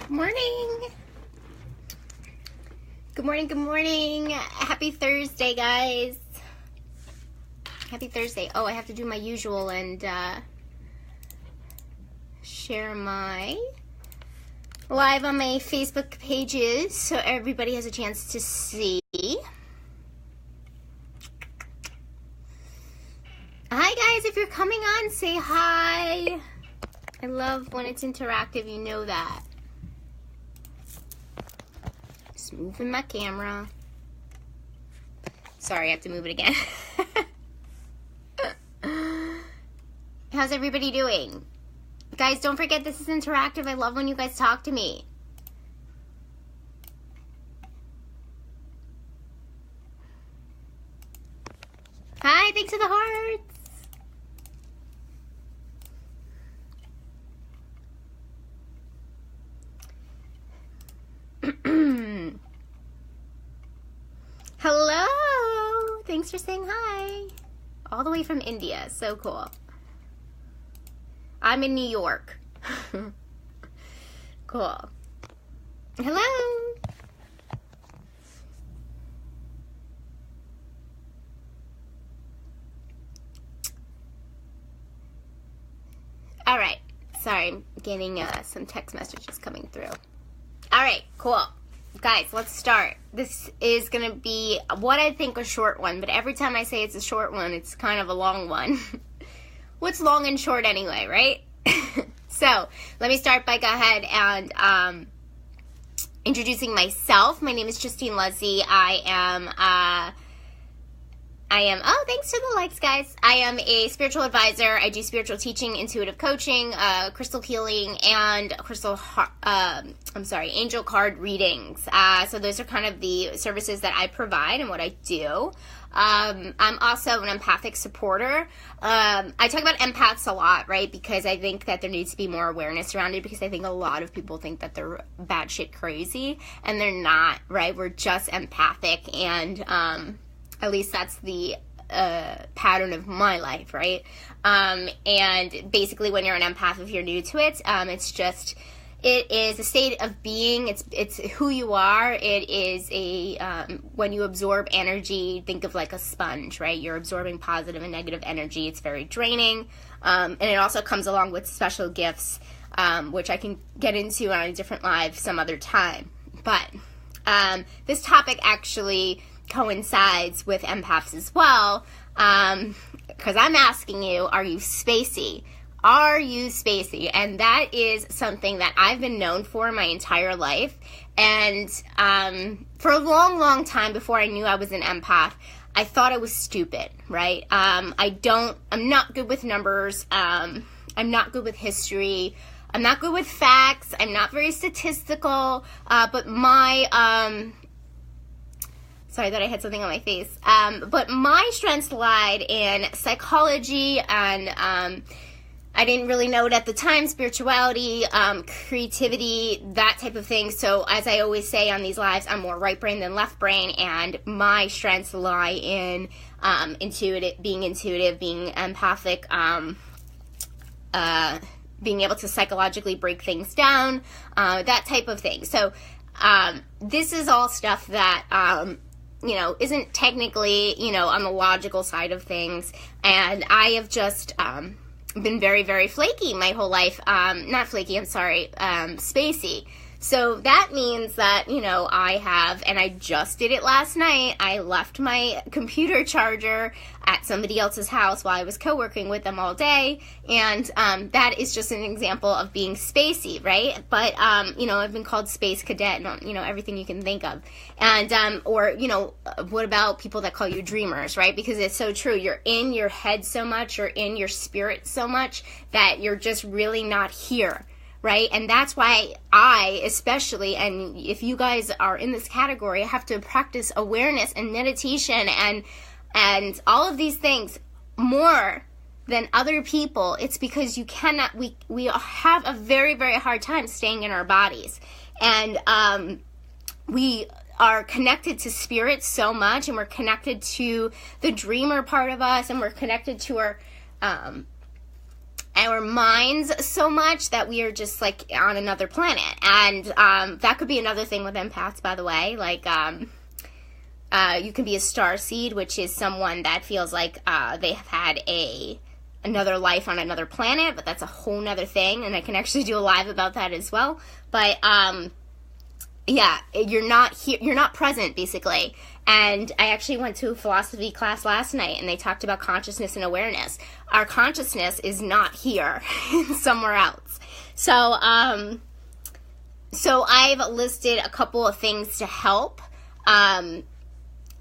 Morning. Good morning, good morning. Happy Thursday, guys. Happy Thursday. Oh, I have to do my usual and share my live on my Facebook pages so everybody has a chance to see. Hi, guys. If you're coming on, say hi. I love when it's interactive, you know that. Just moving my camera. Sorry, I have to move it again. How's everybody doing? Guys, don't forget this is interactive. I love when you guys talk to me. Hi, thanks for the hearts. Hello! Thanks for saying hi. All the way from India. So cool. I'm in New York. Cool. Hello! All right. Sorry, I'm getting some text messages coming through. All right, cool. Guys, let's start. This is going to be what I think a short one, but every time I say it's a short one, it's kind of a long one. What's long and short anyway, right? So, let me start by go ahead and introducing myself. My name is Justine Luzzi. I am, oh, thanks for the likes, guys. I am a spiritual advisor. I do spiritual teaching, intuitive coaching, crystal healing, and angel card readings. So those are kind of the services that I provide and what I do. I'm also an empathic supporter. I talk about empaths a lot, right? Because I think that there needs to be more awareness around it, because I think a lot of people think that they're batshit crazy, and they're not, right? We're just empathic, and at least that's the pattern of my life, right? And basically when you're an empath, if you're new to it, it is a state of being. It's who you are. It is when you absorb energy, think of like a sponge, right? You're absorbing positive and negative energy. It's very draining. And it also comes along with special gifts, which I can get into on a different live some other time. But this topic actually coincides with empaths as well, because I'm asking you, are you spacey? Are you spacey? And that is something that I've been known for my entire life, and for a long, long time before I knew I was an empath, I thought I was stupid, right? I'm not good with numbers, I'm not good with history, I'm not good with facts, I'm not very statistical, but my sorry that I had something on my face. But my strengths lied in psychology, and I didn't really know it at the time, spirituality, creativity, that type of thing. So as I always say on these lives, I'm more right brain than left brain, and my strengths lie in being intuitive, being empathic, being able to psychologically break things down, that type of thing. So this is all stuff that isn't technically, on the logical side of things. And I have just been very, very flaky my whole life. Not flaky, I'm sorry, spacey. So that means that, I have, and I just did it last night, I left my computer charger at somebody else's house while I was co-working with them all day, and that is just an example of being spacey, right? But, I've been called space cadet, and, everything you can think of. And, what about people that call you dreamers, right? Because it's so true. You're in your head so much, you're in your spirit so much, that you're just really not here. Right? And that's why I, especially, and if you guys are in this category, have to practice awareness and meditation and all of these things more than other people. It's because we have a very, very hard time staying in our bodies. And we are connected to spirit so much, and we're connected to the dreamer part of us, and we're connected to our our minds so much that we are just like on another planet. And that could be another thing with empaths, by the way. Like you can be a starseed, which is someone that feels like they have had another life on another planet, but that's a whole nother thing, and I can actually do a live about that as well. But yeah, you're not here, you're not present, basically. And I actually went to a philosophy class last night, and they talked about consciousness and awareness. Our consciousness is not here, it's somewhere else. So I've listed a couple of things to help.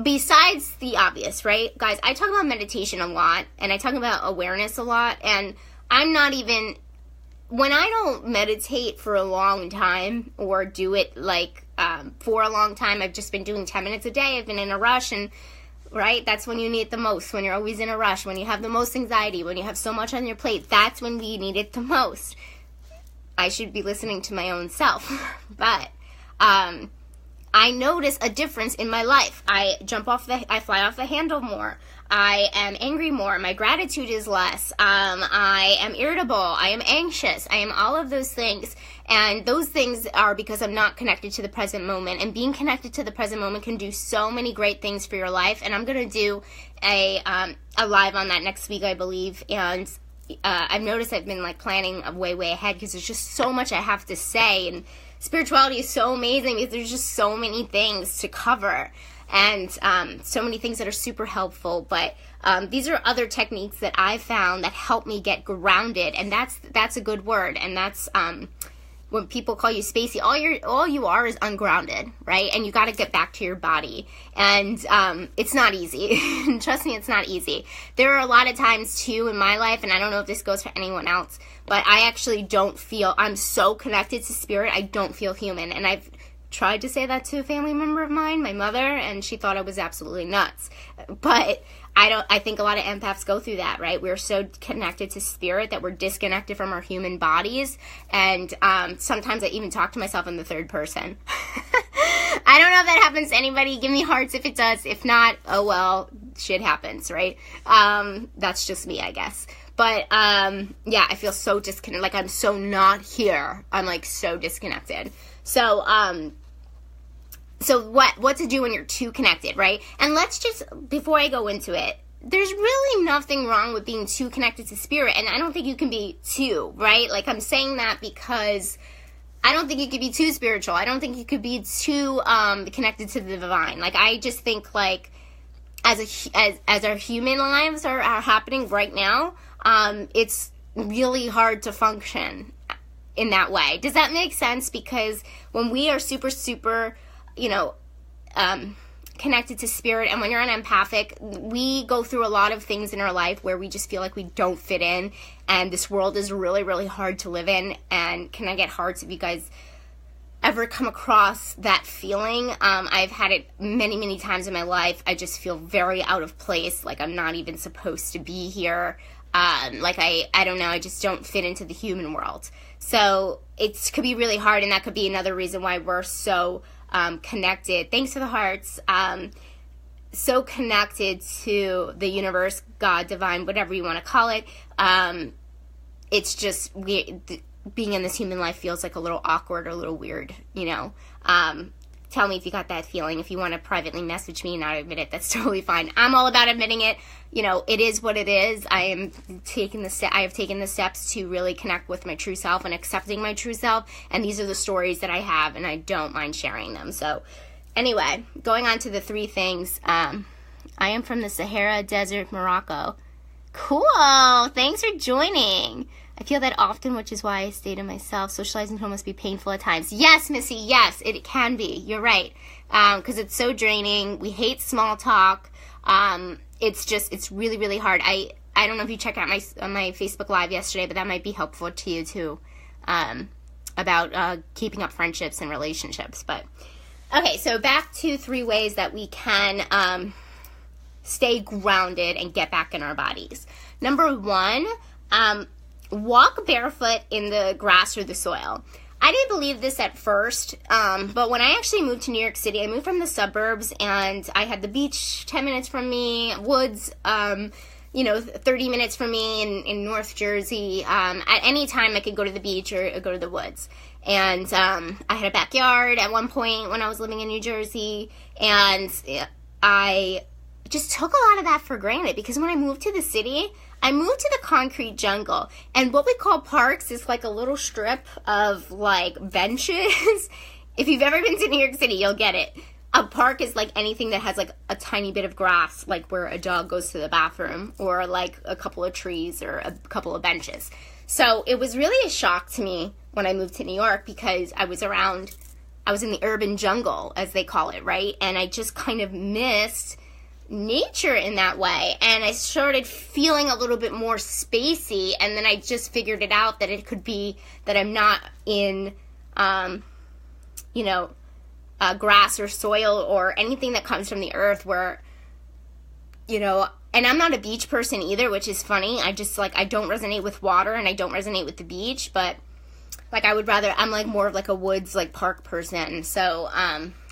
Besides the obvious, right? Guys, I talk about meditation a lot, and I talk about awareness a lot, and I'm not even, when I don't meditate for a long time, or do it, like, for a long time, I've just been doing 10 minutes a day, I've been in a rush, and, right, that's when you need it the most, when you're always in a rush, when you have the most anxiety, when you have so much on your plate, that's when we need it the most. I should be listening to my own self, but, I notice a difference in my life. I fly off the handle more. I am angry more. My gratitude is less. I am irritable. I am anxious. I am all of those things. And those things are because I'm not connected to the present moment. And being connected to the present moment can do so many great things for your life. And I'm going to do a live on that next week, I believe. And I've noticed I've been like planning way ahead because there's just so much I have to say, and spirituality is so amazing because there's just so many things to cover, and so many things that are super helpful. But these are other techniques that I've found that help me get grounded, and that's a good word. And that's when people call you spacey, all you are is ungrounded, right? And you got to get back to your body. And it's not easy. Trust me, it's not easy. There are a lot of times, too, in my life, and I don't know if this goes for anyone else, but I actually don't feel, I'm so connected to spirit, I don't feel human. And I've tried to say that to a family member of mine, my mother, and she thought I was absolutely nuts. But I think a lot of empaths go through that, right? We're so connected to spirit that we're disconnected from our human bodies. And sometimes I even talk to myself in the third person. I don't know if that happens to anybody. Give me hearts if it does. If not, oh well, shit happens, right? That's just me, I guess. But yeah, I feel so disconnected. Like I'm so not here. I'm like so disconnected. So what to do when you're too connected, right? And let's just, before I go into it, there's really nothing wrong with being too connected to spirit, and I don't think you can be too, right? Like, I'm saying that because I don't think you could be too spiritual. I don't think you could be too connected to the divine. Like, I just think, like, as our human lives are happening right now, it's really hard to function in that way. Does that make sense? Because when we are super, connected to spirit, and when you're an empathic, we go through a lot of things in our life where we just feel like we don't fit in, and this world is really hard to live in. And can I get hearts if you guys ever come across that feeling? I've had it many times in my life. I just feel very out of place, like I'm not even supposed to be here. Like I don't know, I just don't fit into the human world. So it could be really hard, and that could be another reason why we're so connected. Thanks for the hearts. So connected to the universe, God, divine, whatever you want to call it. It's just being in this human life feels like a little awkward or a little weird, Tell me if you got that feeling. If you want to privately message me and not admit it, that's totally fine. I'm all about admitting it. It is what it is. I have taken the steps to really connect with my true self and accepting my true self. And these are the stories that I have, and I don't mind sharing them. So anyway, going on to the 3 things. I am from the Sahara Desert, Morocco. Cool. Thanks for joining. I feel that often, which is why I stay to myself. Socializing at home must be painful at times. Yes, Missy, yes, it can be. You're right. Because it's so draining. We hate small talk. It's really hard. I don't know if you checked out my Facebook Live yesterday, but that might be helpful to you too, about keeping up friendships and relationships. But okay, so back to 3 ways that we can stay grounded and get back in our bodies. Number 1, walk barefoot in the grass or the soil. I didn't believe this at first, but when I actually moved to New York City, I moved from the suburbs, and I had the beach 10 minutes from me, woods, 30 minutes from me in North Jersey. At any time I could go to the beach or go to the woods. And I had a backyard at one point when I was living in New Jersey, and I just took a lot of that for granted, because when I moved to the city, I moved to the concrete jungle, and what we call parks is like a little strip of like benches. If you've ever been to New York City, you'll get it. A park is like anything that has like a tiny bit of grass, like where a dog goes to the bathroom, or like a couple of trees or a couple of benches. So it was really a shock to me when I moved to New York, because I was in the urban jungle, as they call it, right? And I just kind of missed nature in that way, and I started feeling a little bit more spacey, and then I just figured it out that it could be that I'm not in grass or soil or anything that comes from the earth, where and I'm not a beach person either, which is funny. I just I don't resonate with water, and I don't resonate with the beach, but I'm like more of like a woods park person. So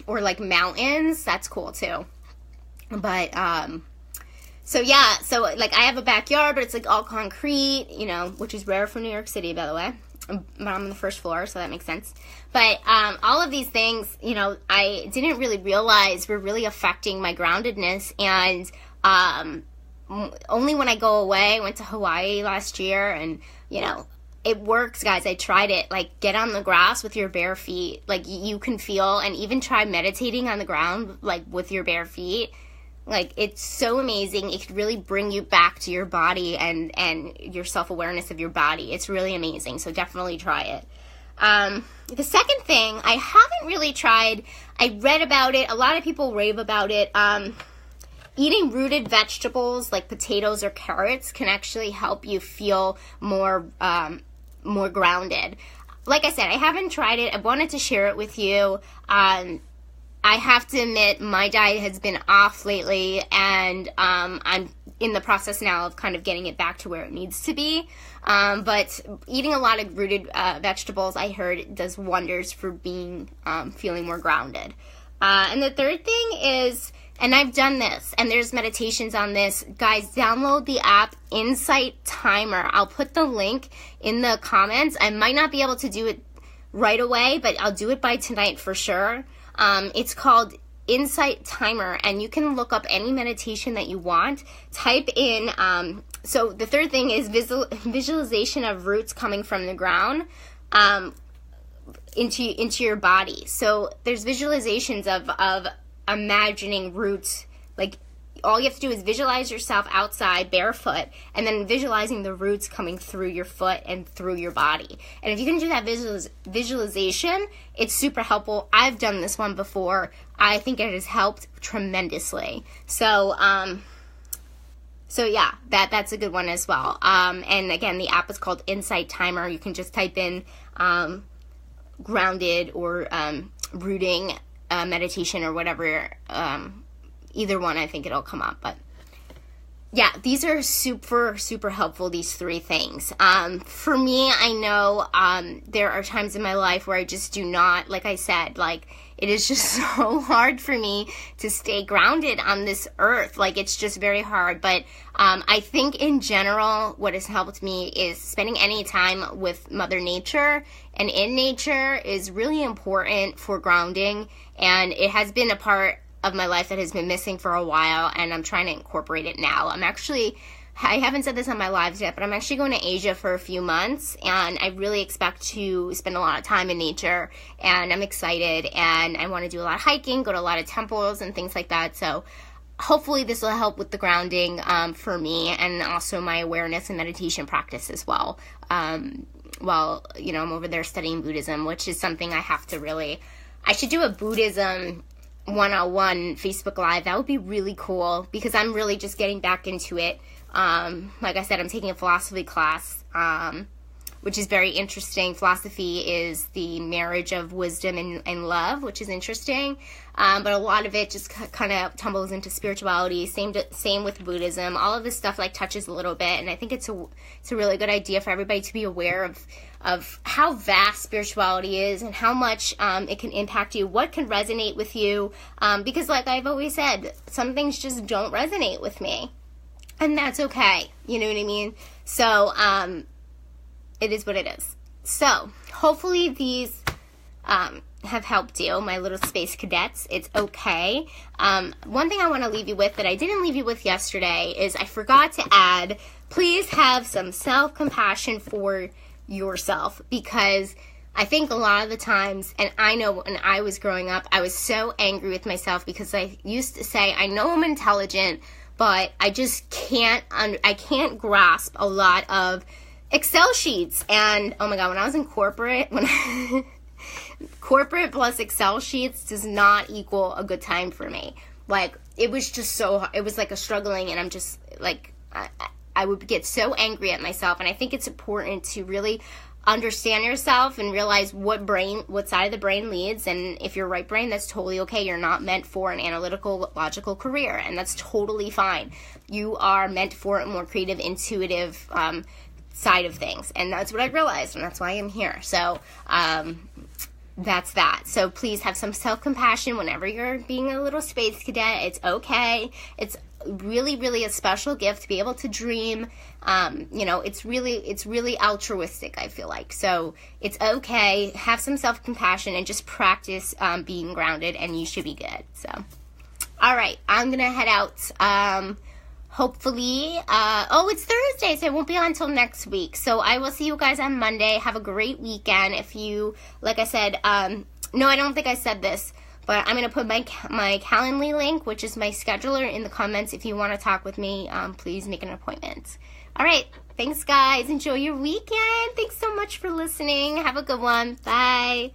or like mountains, that's cool too. But, so I have a backyard, but it's like all concrete, which is rare for New York City, by the way. But I'm on the first floor, so that makes sense. But, all of these things, I didn't really realize were really affecting my groundedness. And, only when I go away, I went to Hawaii last year, and, it works, guys. I tried it. Get on the grass with your bare feet. You can feel, and even try meditating on the ground, with your bare feet. It's so amazing. It could really bring you back to your body and your self-awareness of your body. It's really amazing. So definitely try it. The second thing, I haven't really tried. I read about it. A lot of people rave about it. Eating rooted vegetables like potatoes or carrots can actually help you feel more grounded. Like I said, I haven't tried it. I wanted to share it with you. I have to admit, my diet has been off lately, and I'm in the process now of kind of getting it back to where it needs to be. But eating a lot of rooted vegetables, I heard, does wonders for feeling more grounded. And the third thing is, and I've done this, and there's meditations on this. Guys, download the app Insight Timer. I'll put the link in the comments. I might not be able to do it right away, but I'll do it by tonight for sure. It's called Insight Timer, and you can look up any meditation that you want. Type in, so the third thing is visualization of roots coming from the ground into your body. So there's visualizations of imagining roots. All you have to do is visualize yourself outside barefoot, and then visualizing the roots coming through your foot and through your body. And if you can do that visualization, it's super helpful. I've done this one before. I think it has helped tremendously. So yeah, that's a good one as well. And again, the app is called Insight Timer. You can just type in grounded or rooting meditation or whatever. Either one, I think it'll come up. But yeah, these are super, super helpful, these three things. For me, I know there are times in my life where I just do not, like I said, it is just so hard for me to stay grounded on this earth. It's just very hard. But I think in general, what has helped me is spending any time with Mother Nature and in nature is really important for grounding. And it has been a part of my life that has been missing for a while, and I'm trying to incorporate it now. I haven't said this on my lives yet, but I'm actually going to Asia for a few months, and I really expect to spend a lot of time in nature, and I'm excited, and I want to do a lot of hiking, go to a lot of temples and things like that. So hopefully this will help with the grounding for me, and also my awareness and meditation practice as well. While I'm over there studying Buddhism, which is something I should do a Buddhism 101 Facebook Live. That would be really cool, because I'm really just getting back into it. Like I said, I'm taking a philosophy class, which is very interesting. Philosophy is the marriage of wisdom and love, which is interesting. But a lot of it just kind of tumbles into spirituality. Same with Buddhism. All of this stuff touches a little bit, and I think it's a really good idea for everybody to be aware of how vast spirituality is and how much it can impact you, what can resonate with you. Because like I've always said, some things just don't resonate with me. And that's okay. You know what I mean? So, it is what it is. So, hopefully these have helped you, my little space cadets. It's okay. One thing I want to leave you with that I didn't leave you with yesterday is I forgot to add, please have some self-compassion for yourself, because I think a lot of the times, and I know when I was growing up, I was so angry with myself because I used to say, I know I'm intelligent, but I just can't grasp a lot of Excel sheets. And oh my God, when I was in corporate, corporate plus Excel sheets does not equal a good time for me. Like, it was just it was like a struggling, and I'm just like, I would get so angry at myself. And I think it's important to really understand yourself and realize what side of the brain leads. And if you're right brain, that's totally okay. You're not meant for an analytical, logical career, and that's totally fine. You are meant for a more creative, intuitive side of things. And that's what I realized, and that's why I'm here. So, that's that. So please have some self-compassion whenever you're being a little space cadet. It's okay. It's really, really a special gift to be able to dream. It's really altruistic, I feel like. So it's okay. Have some self-compassion and just practice being grounded, and you should be good. So, all right, I'm going to head out. Hopefully, it's Thursday, so it won't be on until next week. So I will see you guys on Monday. Have a great weekend. If you, like I said, no, I don't think I said this, but I'm going to put my Calendly link, which is my scheduler, in the comments. If you want to talk with me, please make an appointment. All right. Thanks, guys. Enjoy your weekend. Thanks so much for listening. Have a good one. Bye.